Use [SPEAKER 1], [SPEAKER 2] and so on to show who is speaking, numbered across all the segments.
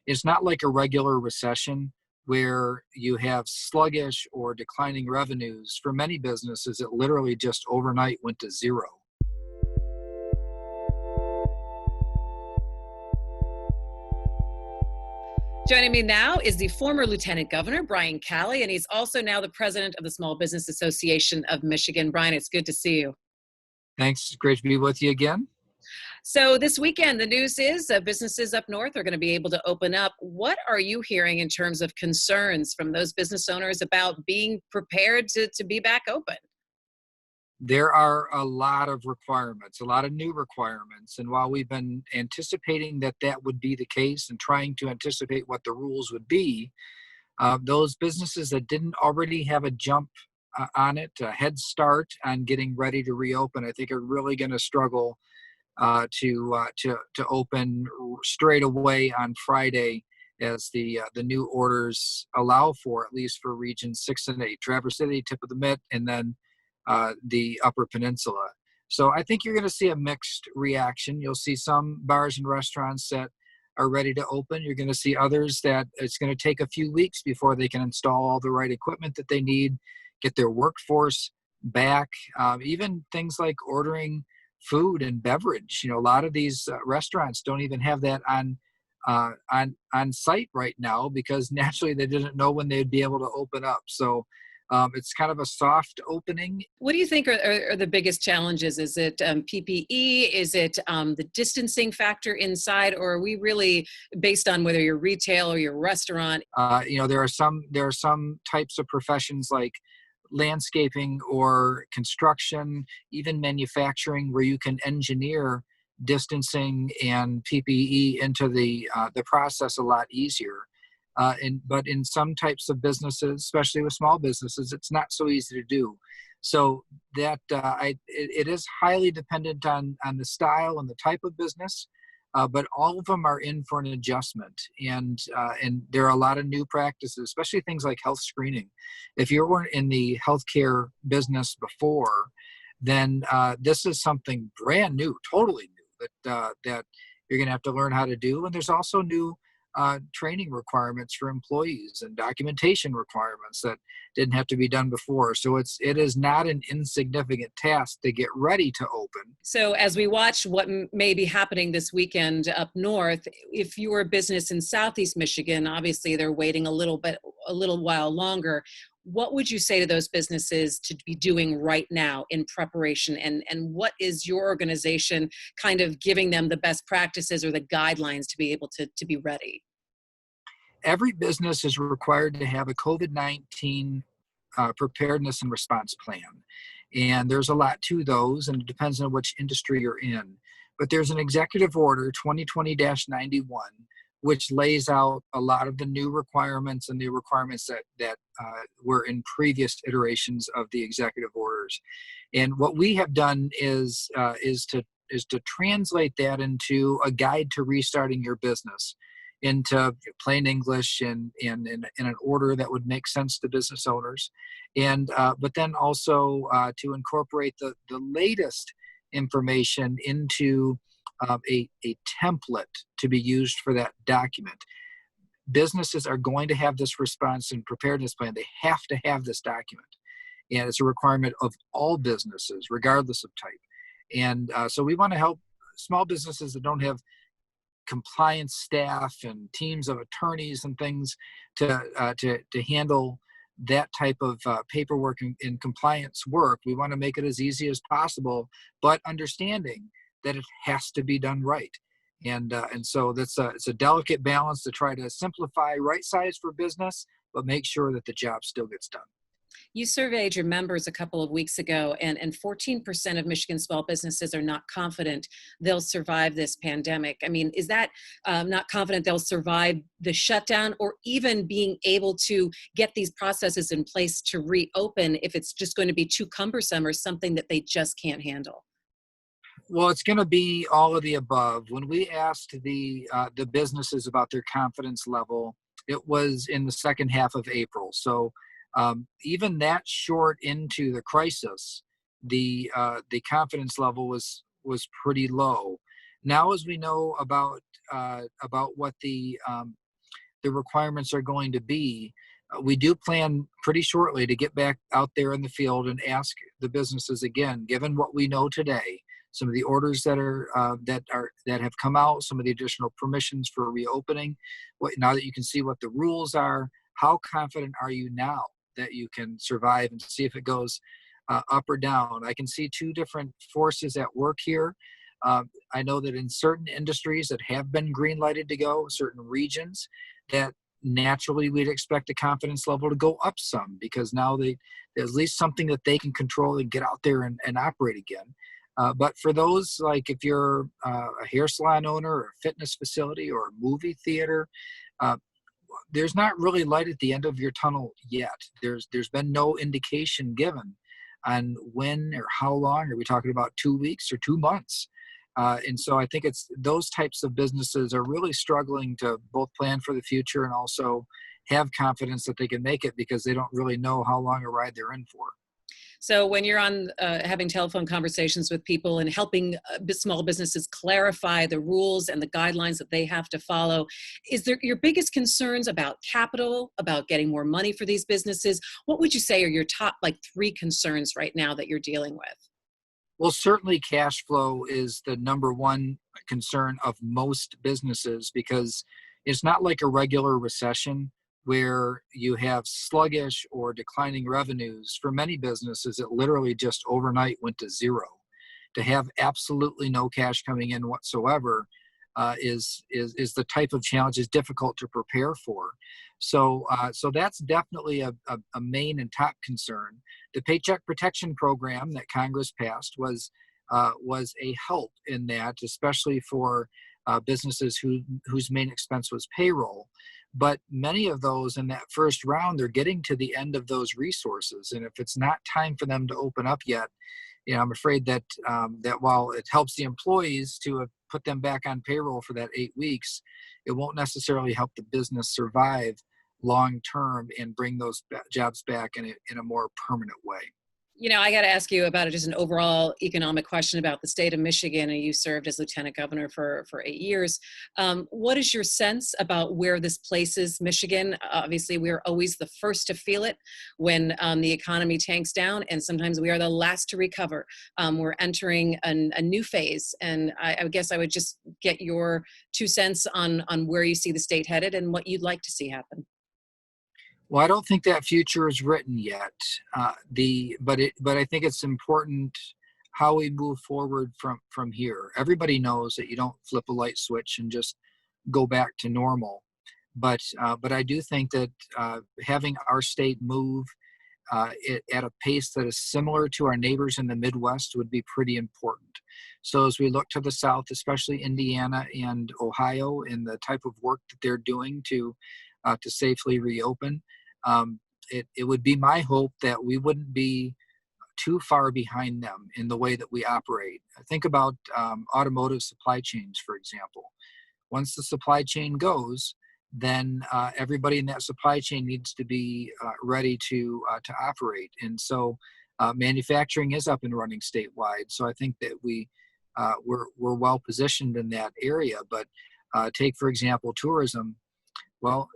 [SPEAKER 1] It's not like a regular recession where you have sluggish or declining revenues. For many businesses, it literally just overnight went to zero.
[SPEAKER 2] Joining me now is the former Lieutenant Governor, Brian Calley, and he's also now the president of the Small Business Association of Michigan. Brian, it's good to see you.
[SPEAKER 1] Thanks. It's great to be with you again.
[SPEAKER 2] So this weekend, the news is businesses up north are going to be able to open up. What are you hearing in terms of concerns from those business owners about being prepared to be back open?
[SPEAKER 1] There are a lot of requirements, a lot of new requirements. And while we've been anticipating that would be the case and trying to anticipate what the rules would be, those businesses that didn't already have a jump on it, a head start on getting ready to reopen, I think are really going to struggle to open straight away on Friday, as the new orders allow for, at least for regions 6 and 8, Traverse City, tip of the mitt, and then the Upper Peninsula. So I think you're going to see a mixed reaction. You'll see some bars and restaurants that are ready to open. You're going to see others that it's going to take a few weeks before they can install all the right equipment that they need, get their workforce back. Even things like ordering food and beverage. A lot of these restaurants don't even have that on site right now, because naturally they didn't know when they'd be able to open up. So it's kind of a soft opening.
[SPEAKER 2] What do you think are the biggest challenges? Is it PPE? Is it the distancing factor inside? Or are we really based on whether you're retail or you're restaurant?
[SPEAKER 1] There are some types of professions like landscaping or construction, even manufacturing, where you can engineer distancing and PPE into the process a lot easier. But in some types of businesses, especially with small businesses, it's not so easy to do. So that it is highly dependent on the style and the type of business, but all of them are in for an adjustment. And there are a lot of new practices, especially things like health screening. If you weren't in the healthcare business before, then this is something brand new, totally new, that you're going to have to learn how to do. And there's also new training requirements for employees and documentation requirements that didn't have to be done before. So it is not an insignificant task to get ready to open.
[SPEAKER 2] So as we watch what may be happening this weekend up north, if you're a business in Southeast Michigan, obviously they're waiting a little while longer. What would you say to those businesses to be doing right now in preparation? And what is your organization kind of giving them the best practices or the guidelines to be able to be ready?
[SPEAKER 1] Every business is required to have a COVID-19 preparedness and response plan. And there's a lot to those, and it depends on which industry you're in. But there's an executive order, 2020-91, which lays out a lot of the new requirements and the requirements that were in previous iterations of the executive orders. And what we have done is to translate that into a guide to restarting your business into plain English and in an order that would make sense to business owners, and but then also to incorporate the latest information into a template to be used for that document. Businesses are going to have this response and preparedness plan. They have to have this document. And it's a requirement of all businesses, regardless of type. And so we want to help small businesses that don't have compliance staff and teams of attorneys and things to handle that type of paperwork and compliance work. We want to make it as easy as possible, but understanding that it has to be done right. And so it's a delicate balance to try to simplify, right size for business, but make sure that the job still gets done.
[SPEAKER 2] You surveyed your members a couple of weeks ago, and 14% of Michigan small businesses are not confident they'll survive this pandemic. I mean, is that not confident they'll survive the shutdown, or even being able to get these processes in place to reopen if it's just going to be too cumbersome or something that they just can't handle?
[SPEAKER 1] Well, it's going to be all of the above. When we asked the businesses about their confidence level, it was in the second half of April. So even that short into the crisis, the confidence level was pretty low. Now, as we know about what the the requirements are going to be. We do plan pretty shortly to get back out there in the field and ask the businesses again, given what we know today, some of the orders that have come out, some of the additional permissions for reopening. Now that you can see what the rules are, how confident are you now that you can survive and see if it goes up or down? I can see two different forces at work here. I know that in certain industries that have been green lighted to go, certain regions, that naturally we'd expect the confidence level to go up some, because now there's at least something that they can control and get out there and operate again. But for those, like if you're a hair salon owner or a fitness facility or a movie theater, there's not really light at the end of your tunnel yet. There's been no indication given on when or how long. Are we talking about 2 weeks or 2 months? And so I think it's those types of businesses are really struggling to both plan for the future and also have confidence that they can make it, because they don't really know how long a ride they're in for.
[SPEAKER 2] So when you're on having telephone conversations with people and helping small businesses clarify the rules and the guidelines that they have to follow, is there your biggest concerns about capital, about getting more money for these businesses? What would you say are your top 3 concerns right now that you're dealing with?
[SPEAKER 1] Well, certainly cash flow is the number one concern of most businesses, because it's not like a regular recession where you have sluggish or declining revenues. For many businesses, it literally just overnight went to zero. To have absolutely no cash coming in whatsoever is the type of challenge is difficult to prepare for. So that's definitely a main and top concern. The Paycheck Protection Program that Congress passed was a help in that, especially for businesses whose main expense was payroll. But many of those in that first round, they're getting to the end of those resources. And if it's not time for them to open up yet, I'm afraid that that while it helps the employees to have put them back on payroll for that 8 weeks, it won't necessarily help the business survive long term and bring those jobs back in a more permanent way.
[SPEAKER 2] I got to ask you about just an overall economic question about the state of Michigan, and you served as lieutenant governor for 8 years. What is your sense about where this places Michigan? Obviously, we're always the first to feel it when the economy tanks down, and sometimes we are the last to recover. We're entering a new phase, and I guess I would just get your 2 cents on where you see the state headed and what you'd like to see happen.
[SPEAKER 1] Well, I don't think that future is written yet. But I think it's important how we move forward from here. Everybody knows that you don't flip a light switch and just go back to normal. But I do think that having our state move at a pace that is similar to our neighbors in the Midwest would be pretty important. So as we look to the South, especially Indiana and Ohio, and the type of work that they're doing to safely reopen, it would be my hope that we wouldn't be too far behind them in the way that we operate. Think about automotive supply chains, for example. Once the supply chain goes, then everybody in that supply chain needs to be ready to operate. And so manufacturing is up and running statewide. So I think that we're well positioned in that area. But take, for example, tourism. Well,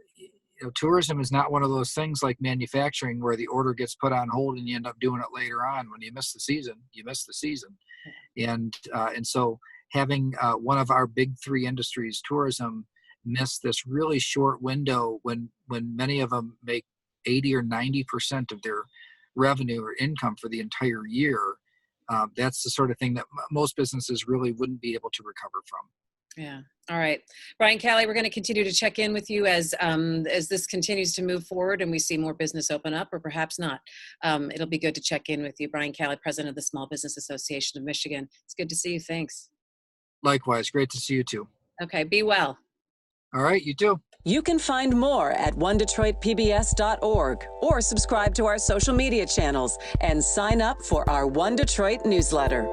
[SPEAKER 1] tourism is not one of those things like manufacturing where the order gets put on hold and you end up doing it later on. When you miss the season, you miss the season. And so having one of our big 3 industries, tourism, miss this really short window when many of them make 80 or 90% of their revenue or income for the entire year, that's the sort of thing that most businesses really wouldn't be able to recover from.
[SPEAKER 2] Yeah. All right. Brian Calley, we're going to continue to check in with you as this continues to move forward and we see more business open up, or perhaps not. It'll be good to check in with you. Brian Calley, president of the Small Business Association of Michigan. It's good to see you. Thanks.
[SPEAKER 1] Likewise. Great to see you too.
[SPEAKER 2] Okay. Be well.
[SPEAKER 1] All right. You too.
[SPEAKER 3] You can find more at onedetroitpbs.org or subscribe to our social media channels and sign up for our One Detroit newsletter.